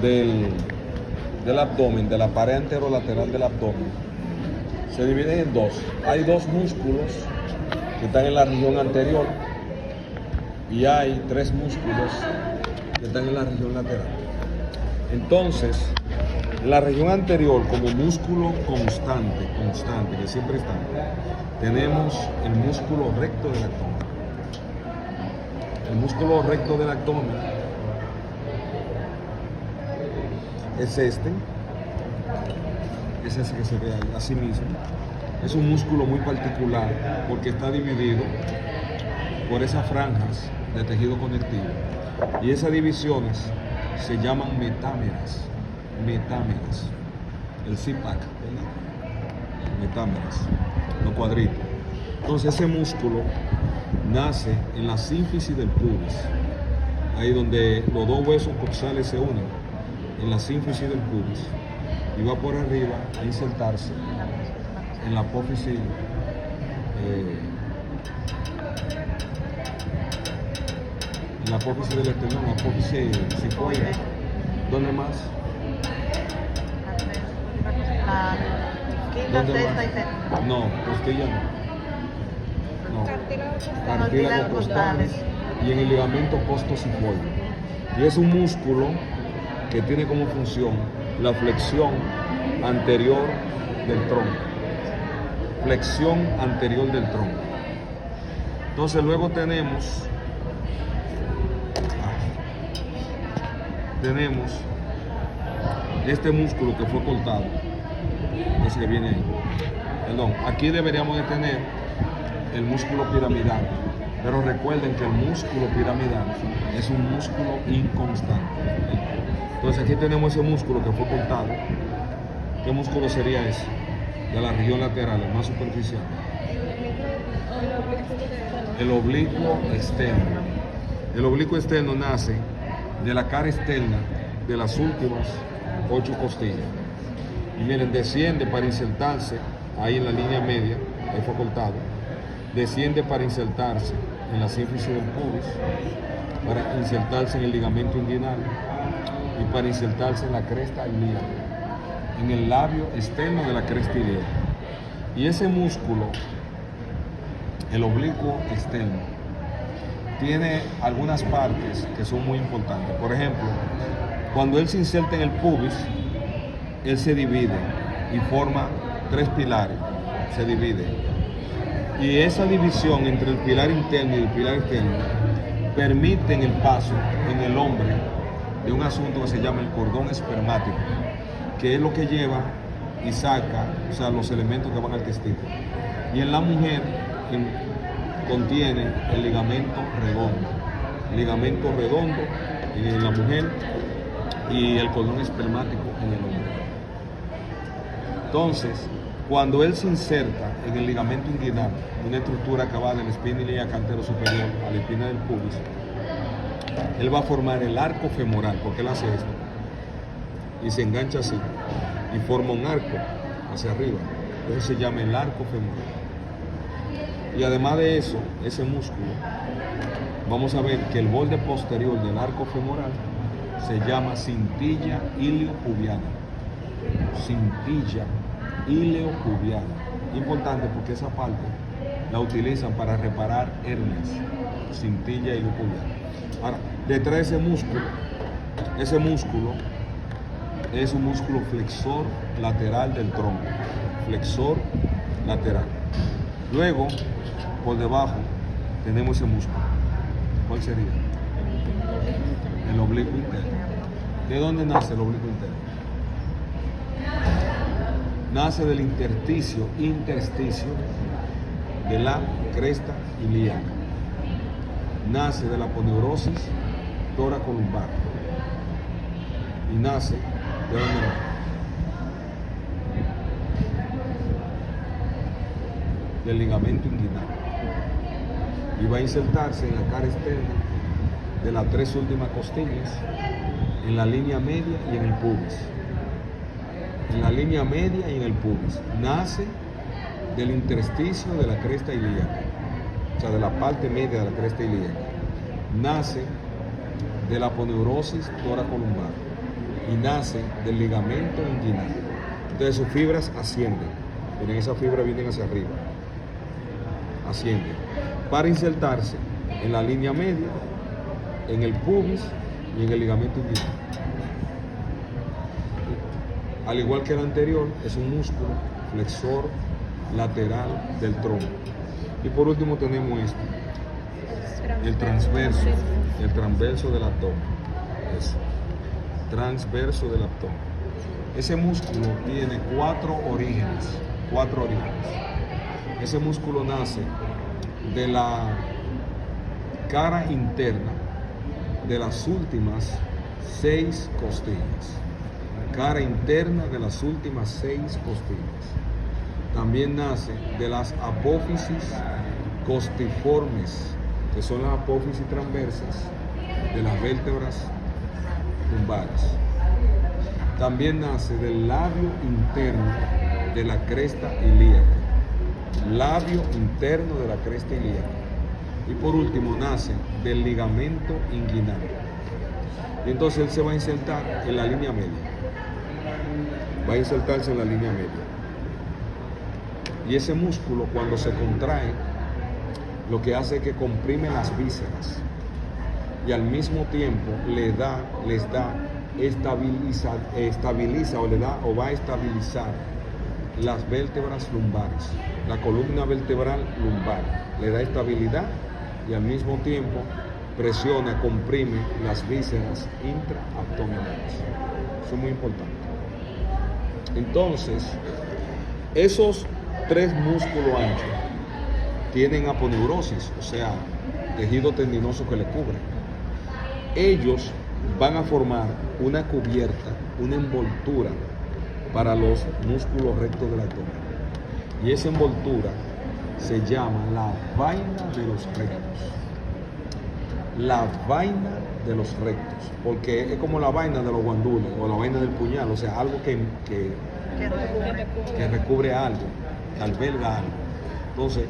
del, del abdomen, de la pared anterolateral del abdomen, se dividen en dos. Hay dos músculos que están en la región anterior y hay tres músculos que están en la región lateral. Entonces, en la región anterior, como músculo constante, que siempre está, tenemos el músculo recto del abdomen. El músculo recto del abdomen es este que se ve ahí, así mismo. Es un músculo muy particular porque está dividido por esas franjas de tejido conectivo. Y esas divisiones se llaman metámeras. El CIPAC, ¿verdad? Metámeras, los cuadritos. Entonces ese músculo nace en la sínfisis del pubis, ahí donde los dos huesos coxales se unen, en la sínfisis del pubis, y va por arriba a insertarse en la apófisis del esternón, la apófisis cifoide. ¿Dónde más? ¿Dónde más? No, costilla no. Cartílagos costales y en el ligamento costocifoide. Y es un músculo que tiene como función la flexión anterior del tronco. Flexión anterior del tronco. Entonces luego tenemos este músculo que fue cortado, ese que viene ahí. Perdón, aquí deberíamos de tener el músculo piramidal, pero recuerden que el músculo piramidal es un músculo inconstante. Entonces aquí tenemos ese músculo que fue cortado. ¿Qué músculo sería ese? De la región lateral, el más superficial. El oblicuo externo. El oblicuo externo nace de la cara externa de las últimas 8 costillas. Y miren, desciende para insertarse ahí en la línea media, ahí fue cortado. Desciende para insertarse en la sínfisis del pubis, para insertarse en el ligamento inguinal y para insertarse en la cresta ilíaca, en el labio externo de la cresta ilíaca. Y ese músculo, el oblicuo externo, tiene algunas partes que son muy importantes. Por ejemplo, cuando él se inserta en el pubis, él se divide y forma 3 pilares, se divide. Y esa división entre el pilar interno y el pilar externo permiten el paso en el hombre de un asunto que se llama el cordón espermático, que es lo que lleva y saca, o sea, los elementos que van al testículo. Y en la mujer contiene el ligamento redondo en la mujer y el cordón espermático en el hombre. Entonces, cuando él se inserta en el ligamento inguinal, una estructura acabada de la espina ilíaca antero superior a la espina del pubis, él va a formar el arco femoral, porque él hace esto, y se engancha así, y forma un arco hacia arriba. Eso se llama el arco femoral. Y además de eso, ese músculo, vamos a ver que el borde posterior del arco femoral se llama cintilla iliopubiana. Cintilla iliopubiana. Importante porque esa parte la utilizan para reparar hernias. Cintilla iliopubiana. Ahora, detrás de ese músculo es un músculo flexor lateral del tronco. Flexor lateral. Luego, por debajo, tenemos ese músculo. ¿Cuál sería? El oblicuo interno. ¿De dónde nace el oblicuo interno? Nace del intersticio de la cresta ilíaca. Nace de la aponeurosis toracolumbar. Y nace de dónde nace? Del ligamento inguinal. Y va a insertarse en la cara externa de las 3 últimas costillas, en la línea media y en el pubis. En la línea media y en el pubis. Nace del intersticio de la cresta ilíaca, o sea, de la parte media de la cresta ilíaca. Nace de la aponeurosis toracolumbar y nace del ligamento inguinal. Entonces sus fibras ascienden, miren, esas fibras vienen hacia arriba, ascienden, para insertarse en la línea media, en el pubis y en el ligamento inguinal. Al igual que el anterior, es un músculo flexor lateral del tronco. Y por último tenemos el transverso del abdomen. Eso, transverso del abdomen. Ese músculo tiene cuatro orígenes. Ese músculo nace de la cara interna de las últimas 6 costillas. Cara interna de las últimas 6 costillas. También nace de las apófisis costiformes, que son las apófisis transversas de las vértebras lumbares. También nace del labio interno de la cresta ilíaca. Labio interno de la cresta ilíaca. Y por último nace del ligamento inguinal. Y entonces él se va a insertar en la línea media. Va a insertarse en la línea media. Y ese músculo, cuando se contrae, lo que hace es que comprime las vísceras y al mismo tiempo les da, estabiliza o va a estabilizar las vértebras lumbares, la columna vertebral lumbar, le da estabilidad y al mismo tiempo presiona, comprime las vísceras intraabdominales. Eso es muy importante. Entonces, esos 3 músculos anchos tienen aponeurosis, o sea, tejido tendinoso que le cubre. Ellos van a formar una cubierta, una envoltura para los músculos rectos del abdomen. Y esa envoltura se llama la vaina de los rectos. La vaina de los rectos, porque es como la vaina de los guandules o la vaina del puñal, o sea, algo que recubre algo, que alberga algo. Entonces,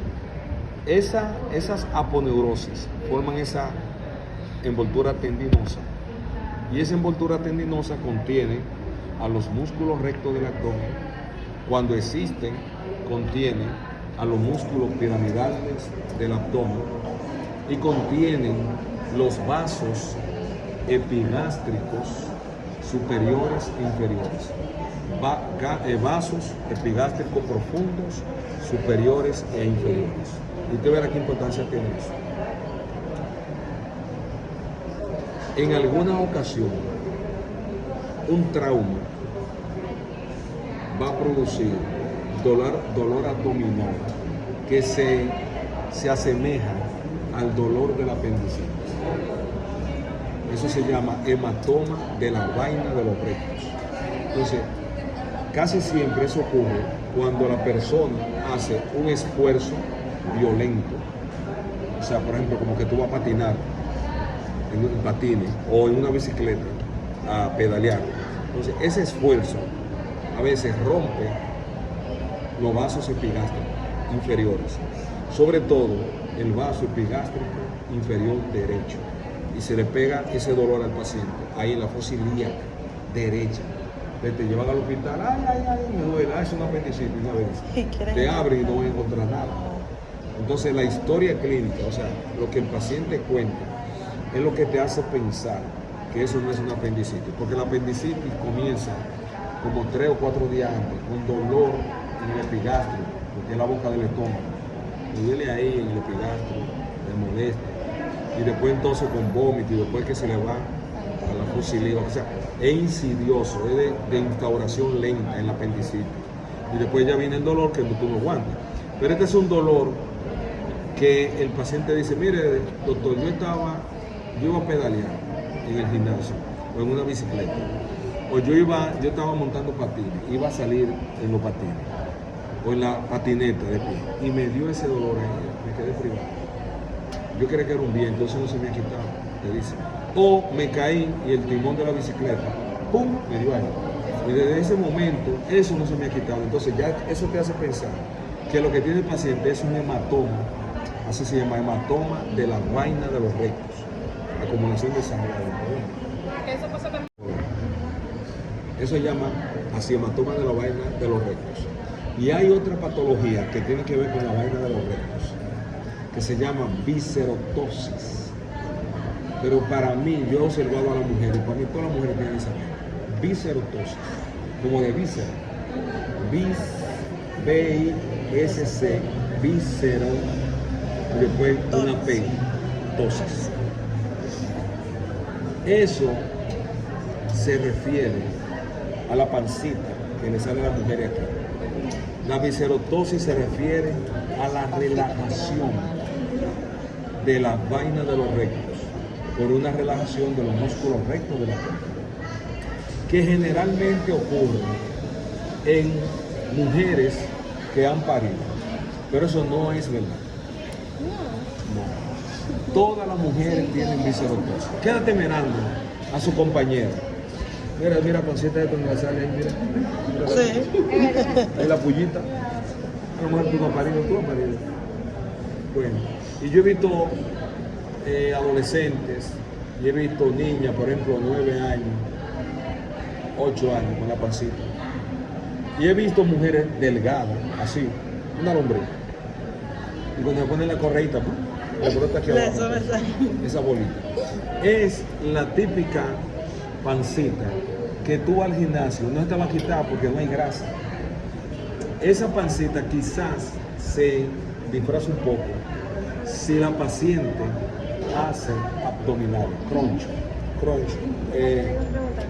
esas aponeurosis forman esa envoltura tendinosa y esa envoltura tendinosa contiene a los músculos rectos del abdomen. Cuando existen, contiene a los músculos piramidales del abdomen y contienen los vasos epigástricos superiores e inferiores. Vasos epigástricos profundos, superiores e inferiores. Y usted verá qué importancia tiene eso. En alguna ocasión, un trauma va a producir dolor abdominal que se asemeja al dolor de la apendicitis. Eso se llama hematoma de la vaina de los rectos. Entonces, casi siempre eso ocurre cuando la persona hace un esfuerzo violento. O sea, por ejemplo, como que tú vas a patinar en patines o en una bicicleta a pedalear. Entonces, ese esfuerzo a veces rompe los vasos epigástricos inferiores, sobre todo el vaso epigástrico inferior derecho, y se le pega ese dolor al paciente ahí en la fosa ilíaca derecha. Te llevan al hospital, ay, me duele, es una apendicitis una vez. Te abre y no encuentra nada. Entonces la historia clínica, o sea, lo que el paciente cuenta, es lo que te hace pensar que eso no es una apendicitis, porque la apendicitis comienza como 3 o 4 días antes, con dolor en el epigastrio, porque es la boca del estómago. Me duele ahí en el epigastrio, me molesta. Y después entonces con vómito, y después que se le va a la fosa ilíaca. O sea, es insidioso, es de instauración lenta en la apendicitis. Y después ya viene el dolor que tú no aguantas. Pero este es un dolor que el paciente dice, mire, doctor, yo iba a pedalear en el gimnasio o en una bicicleta. O yo estaba montando patines, iba a salir en los patines o en la patineta de pie y me dio ese dolor ahí, me quedé privado. Yo creía que era un viento, eso no se me ha quitado, te dice. O me caí y el timón de la bicicleta, ¡pum!, me dio ahí. Y desde ese momento, eso no se me ha quitado. Entonces ya eso te hace pensar que lo que tiene el paciente es un hematoma, así se llama, hematoma de la vaina de los rectos, acumulación de sangre. Eso pasa también. Eso se llama asiematoma de la vaina de los rectos. Y hay otra patología que tiene que ver con la vaina de los rectos, que se llama viscerotosis. Pero para mí, yo he observado a la mujer, y para mí todas las mujeres tienen esa vaina. Viscerotosis, como de víscera. B-I-S-C, víscero, y después una P, tosis. Eso se refiere a la pancita que le sale a la mujer aquí. La viscerotosis se refiere a la relajación de la vaina de los rectos por una relajación de los músculos rectos de la boca, que generalmente ocurre en mujeres que han parido, pero eso no es verdad. No. Todas las mujeres tienen viscerotosis. Quédate mirando a su compañera. Mira, pancita de donde sale ahí, mira. Sí. Ahí la pullita. A lo mejor tú no has parido, tú has parido. Bueno, y yo he visto adolescentes, y he visto niñas, por ejemplo, 9 años, 8 años con la pancita. Y he visto mujeres delgadas, así, una lombriz. Y cuando le ponen la correita, le brota aquí abajo, esa bolita. Es la típica pancita que tú al gimnasio no te va a quitar porque no hay grasa. Esa pancita quizás se disfraza un poco si la paciente hace abdominales, crunch,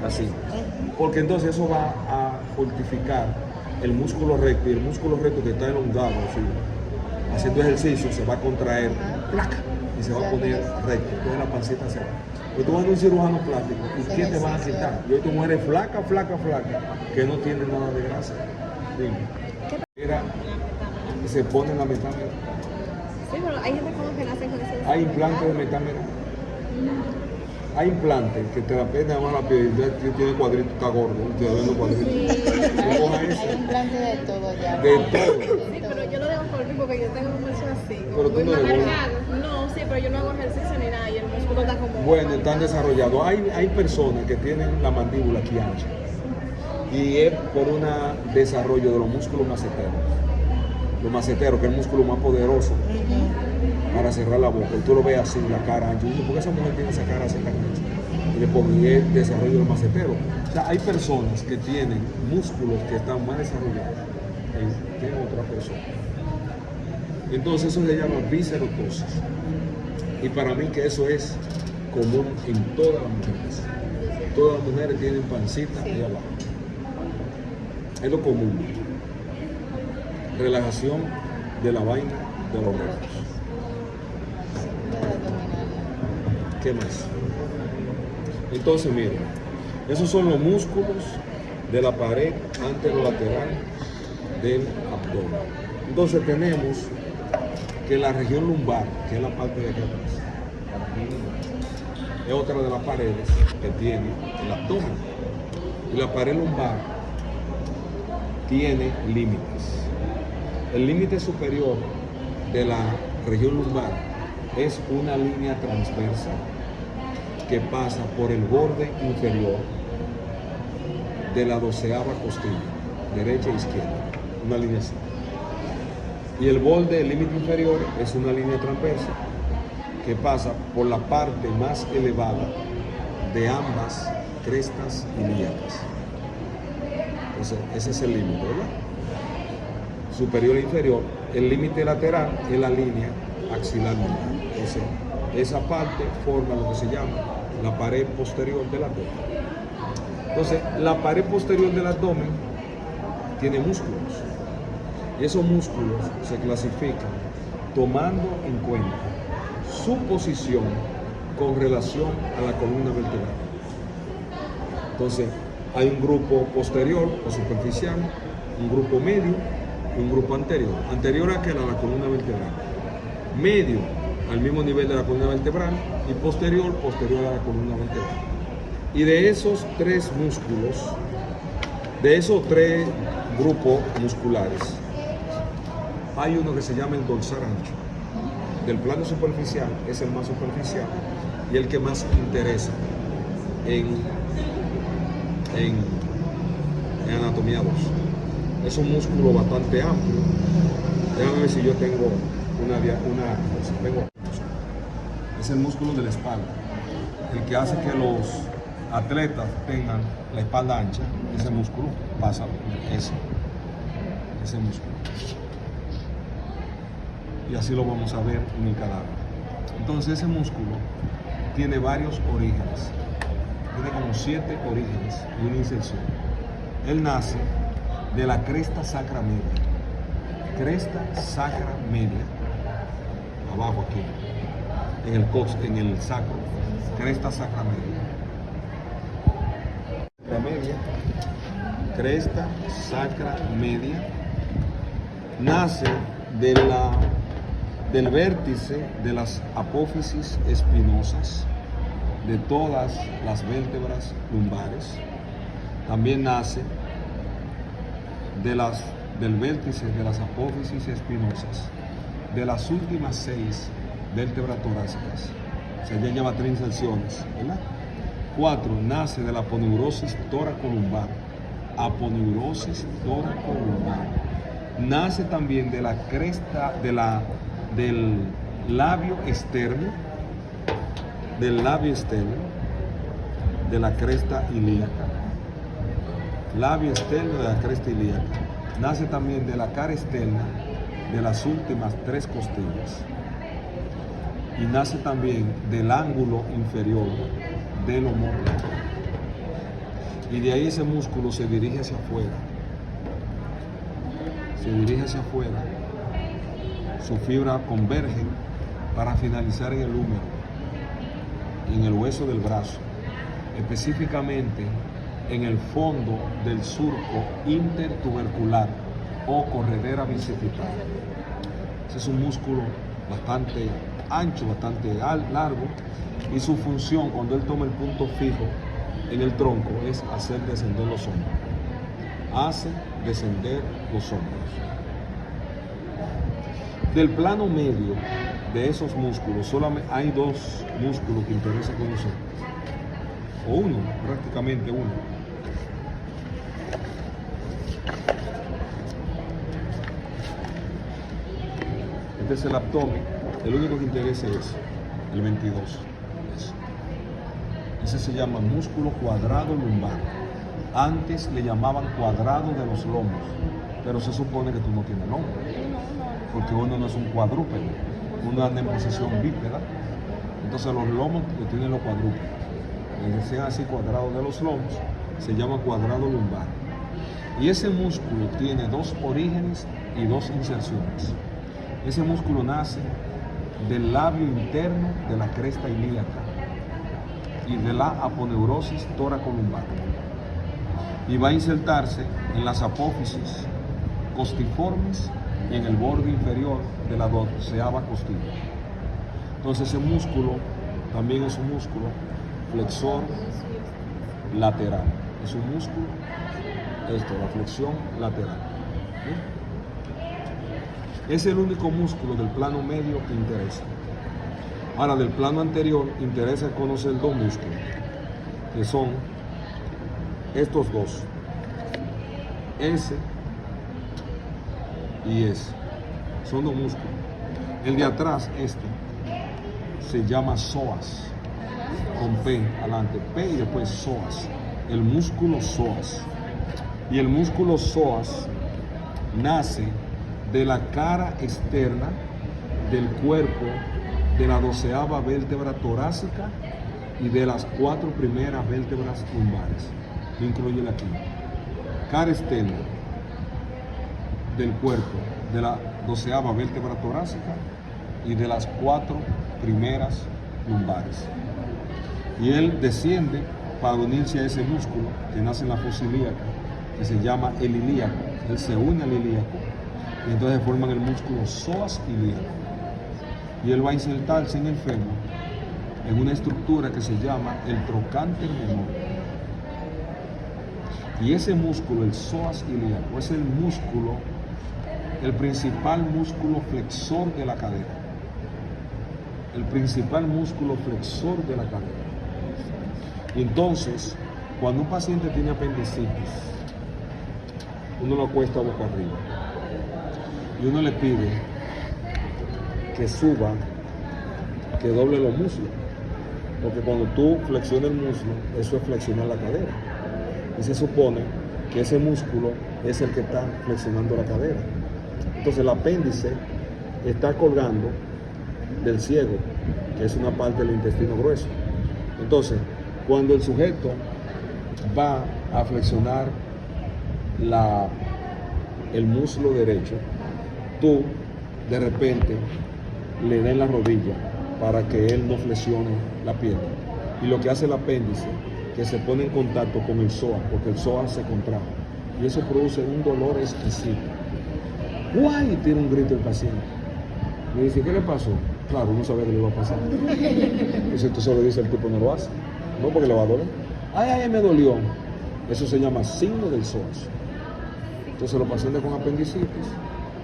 así. Porque entonces eso va a fortificar el músculo recto, y el músculo recto que está elongado, así, haciendo ejercicio, se va a contraer, ¡plac!, y se va a poner recto. Entonces la pancita se va. Pero tú vas a un cirujano plástico, ¿y qué te van a quitar? Y hoy tu mujer es flaca, que no tiene nada de grasa. Dime. Mira, se pone la metámera. Sí, pero hay gente como que nacen con ese. Hay implantes de metámera. Hay implantes que te la pena más la piel, ya tiene cuadrito, está gordo, te da viendo cuadrito. Hay implantes de todo ya. De todo. Sí, pero yo lo dejo por mí porque yo tengo un músculo así. Pero tú no eres gordo. No, sí, pero yo no hago ejercicio ni nada y el músculo está como. Bueno, están desarrollados. Hay personas que tienen la mandíbula aquí ancha. Y es por un desarrollo de los músculos maceteros. Los maceteros, que es el músculo más poderoso para cerrar la boca. Y tú lo ves así, la cara ancha. ¿Por qué esa mujer tiene esa cara así tan ancha? Y le ponen el desarrollo de los maceteros. O sea, hay personas que tienen músculos que están más desarrollados que otra persona. Entonces eso se llama viscerotosis. Y para mí que eso es común en todas las mujeres. Todas las mujeres tienen pancita ahí abajo. Es lo común. Relajación de la vaina de los rectos. ¿Qué más? Entonces, miren, esos son los músculos de la pared anterolateral del abdomen. Entonces tenemos que la región lumbar, que es la parte de acá atrás, es otra de las paredes que tiene el abdomen. Y la pared lumbar tiene límites. El límite superior de la región lumbar es una línea transversa que pasa por el borde inferior de la 12ª costilla, derecha e izquierda, una línea así. Y el borde del límite inferior es una línea transversa que pasa por la parte más elevada de ambas crestas ilíacas. Entonces, ese es el límite, ¿verdad? Superior e inferior. El límite lateral es la línea axilar lumbar. Entonces, esa parte forma lo que se llama la pared posterior del abdomen. Entonces, la pared posterior del abdomen tiene músculos. Y esos músculos se clasifican tomando en cuenta su posición con relación a la columna vertebral. Entonces, hay un grupo posterior o superficial, un grupo medio y un grupo anterior. Anterior a que la columna vertebral. Medio al mismo nivel de la columna vertebral y posterior a la columna vertebral. Y de esos tres músculos, de esos tres grupos musculares, hay uno que se llama el dorsal ancho. Del plano superficial es el más superficial y el que más interesa en en anatomía 2. Es un músculo bastante amplio. Déjame ver si yo tengo tengo. Es el músculo de la espalda, el que hace que los atletas tengan la espalda ancha. Ese músculo pasa, ese músculo. Y así lo vamos a ver en el cadáver. Entonces ese músculo tiene varios orígenes, tiene como 7 orígenes y una inserción. Él nace de la cresta sacra media. Cresta sacra media, abajo aquí, en el sacro, cresta sacra media. Cresta sacra media nace del vértice de las apófisis espinosas de todas las vértebras lumbares. También nace del vértice de las apófisis espinosas de las últimas 6 vértebras torácicas. O sea, ya lleva 3 inserciones, ¿verdad? 4, nace de la aponeurosis tóracolumbar. Aponeurosis tóracolumbar. Nace también de la cresta, del labio externo, de la cresta ilíaca. Labio externo de la cresta ilíaca. Nace también de la cara externa de las últimas 3 costillas. Y nace también del ángulo inferior del homóplato. Y de ahí ese músculo se dirige hacia afuera. Sus fibras convergen para finalizar en el húmero, en el hueso del brazo, específicamente en el fondo del surco intertubercular o corredera bicipital. Ese es un músculo bastante ancho, bastante largo, y su función cuando él toma el punto fijo en el tronco es hacer descender los hombros. Hace descender los hombros. Del plano medio de esos músculos, solamente hay 2 músculos que interesa conocer. O uno, prácticamente uno. Este es el abdomen. El único que interesa es el 22. Ese se llama músculo cuadrado lumbar. Antes le llamaban cuadrado de los lomos, pero se supone que tú no tienes lomo, porque uno no es un cuadrúpedo, uno anda en posición bípeda. Entonces los lomos lo tienen los cuadrúpedos. Que sean así cuadrados de los lomos, se llama cuadrado lumbar. Y ese músculo tiene 2 orígenes y 2 inserciones. Ese músculo nace del labio interno de la cresta ilíaca y de la aponeurosis tóracolumbar. Y va a insertarse en las apófisis costiformes y en el borde inferior de la 12ª costilla. Entonces ese músculo también es un músculo flexor lateral. Es un músculo, la flexión lateral. ¿Sí? Es el único músculo del plano medio que interesa. Ahora, del plano anterior interesa conocer 2 músculos, que son estos 2, ese y ese. Son 2 músculos. El de atrás, se llama psoas, con P adelante, P y después psoas, el músculo psoas. Y el músculo psoas nace de la cara externa del cuerpo de la 12ª vértebra torácica y de las 4 primeras vértebras lumbares. Incluye la quinta. Cara externa del cuerpo de la 12ª vértebra torácica y de las 4 primeras lumbares. Y él desciende para unirse a ese músculo que nace en la fosa ilíaca, que se llama el ilíaco. Él se une al ilíaco y entonces forman el músculo psoas ilíaco. Y él va a insertarse en el fémur en una estructura que se llama el trocánter menor. Y ese músculo, el psoas ilíaco, es el principal músculo flexor de la cadera. El principal músculo flexor de la cadera. Y entonces, cuando un paciente tiene apendicitis, uno lo acuesta boca arriba y uno le pide que suba, que doble los muslos, porque cuando tú flexionas el muslo, eso es flexionar la cadera, y se supone que ese músculo es el que está flexionando la cadera. Entonces el apéndice está colgando del ciego, que es una parte del intestino grueso. Entonces, cuando el sujeto va a flexionar el muslo derecho, tú de repente le das la rodilla para que él no flexione la pierna. Y lo que hace el apéndice, que se pone en contacto con el psoas, porque el psoas se contrae. Y eso produce un dolor exquisito. ¡Guay! Tiene un grito el paciente. Me dice, ¿qué le pasó? Claro, uno sabe que le va a pasar. Y si tú solo dices, el tipo no lo hace. No, porque le va a doler. Ay, me dolió. Eso se llama signo del psoas. Entonces los pacientes con apendicitis,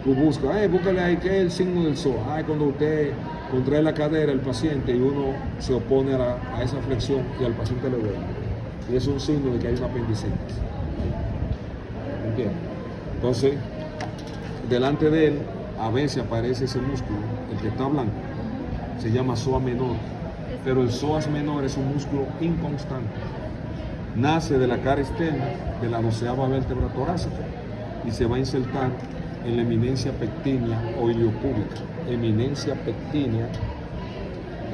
tú buscas, búscale ahí qué es el signo del psoas. Cuando usted contrae la cadera, el paciente, y uno se opone a esa flexión y al paciente le duele. Y es un signo de que hay una apendicitis. ¿Entiendes? Entonces, delante de él, a veces aparece ese músculo, el que está blanco, se llama psoas menor, pero el psoas menor es un músculo inconstante. Nace de la cara externa de la 12ª vértebra torácica y se va a insertar en la eminencia pectínea o iliopúbica. Eminencia pectínea,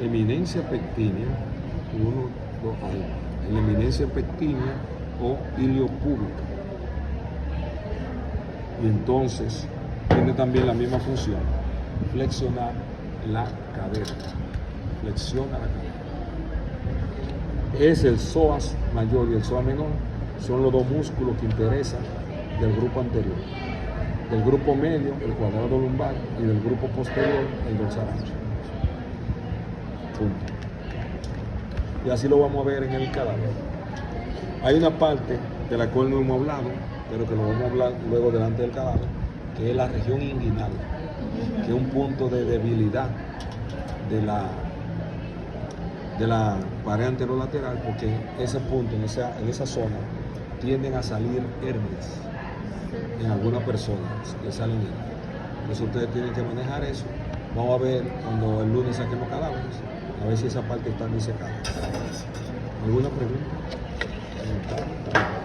en la eminencia pectínea o iliopúbica. Y entonces tiene también la misma función, flexionar la cadera. Flexiona la cadera. Es el psoas mayor y el psoas menor, son los dos músculos que interesan del grupo anterior. Del grupo medio, el cuadrado lumbar, y del grupo posterior, el dorsal ancho. Punto. Y así lo vamos a ver en el cadáver. Hay una parte de la cual no hemos hablado, pero que lo vamos a hablar luego delante del cadáver, que es la región inguinal, que es un punto de debilidad de la pared anterolateral, porque ese punto, en esa zona, tienden a salir hernias. En algunas personas le salen hernias. Entonces ustedes tienen que manejar eso. Vamos a ver cuando el lunes saquemos cadáveres, a ver si esa parte está disecada. ¿Alguna pregunta?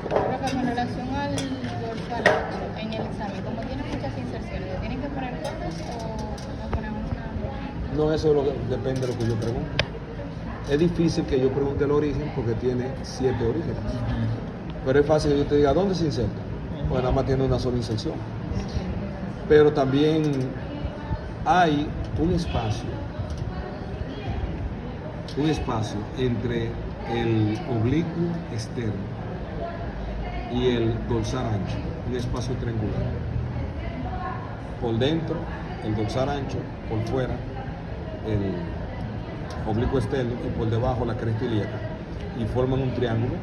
Creo que con relación al dorsal ancho, en el examen, como tiene muchas inserciones, ¿le tienen que poner todas o poner una? No, eso depende de lo que yo pregunte. Es difícil que yo pregunte el origen porque tiene 7 orígenes. Pero es fácil que yo te diga, ¿dónde se inserta? Pues nada más tiene una sola inserción. Pero también hay un espacio entre el oblicuo externo y el dorsal ancho, un espacio triangular. Por dentro, el dorsal ancho, por fuera, el oblicuo externo, y por debajo la cresta ilíaca, y forman un triángulo.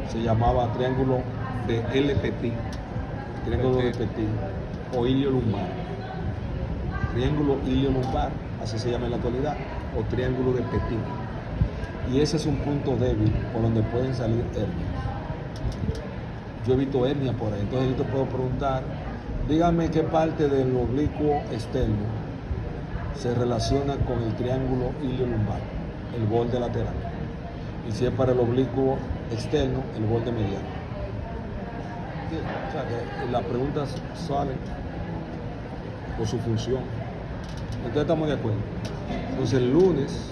Se llamaba triángulo de L. Petit, triángulo de Petit, o ilio lumbar. Triángulo ilio lumbar, así se llama en la actualidad, o triángulo de Petit. Y ese es un punto débil por donde pueden salir hernias. Yo he visto hernias por ahí, entonces yo te puedo preguntar, dígame qué parte del oblicuo externo se relaciona con el triángulo ilio lumbar, el borde lateral. Y si es para el oblicuo externo, el borde mediano. O sea que las preguntas salen por su función. Entonces estamos de acuerdo. Entonces el lunes,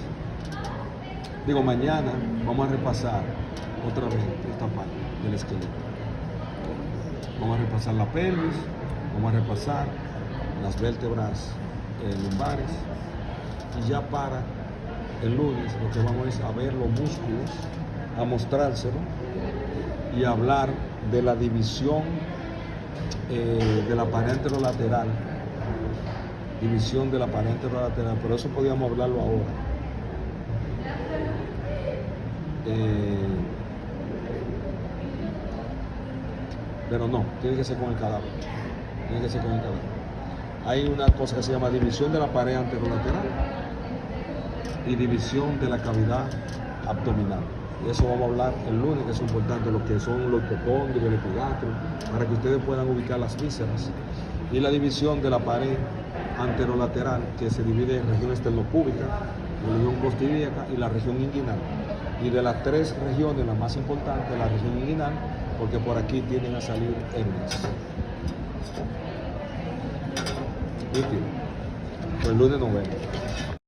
mañana, vamos a repasar otra vez esta parte del esqueleto. Vamos a repasar la pelvis, vamos a repasar las vértebras lumbares, y ya para el lunes lo que vamos es a ver los músculos, a mostrárselo y a hablar de la división de la pared anterolateral, pero eso podíamos hablarlo ahora. Pero no, tiene que ser con el cadáver. Hay una cosa que se llama división de la pared anterolateral y división de la cavidad abdominal. Eso vamos a hablar el lunes, que es importante, lo que son los hipocondrios, el epigastrio, para que ustedes puedan ubicar las vísceras. Y la división de la pared anterolateral, que se divide en región esternopúbica, la región costilíaca y la región inguinal. Y de las tres regiones, la más importante es la región inguinal, porque por aquí tienden a salir hernias. Nítido. Pues el lunes nos vemos.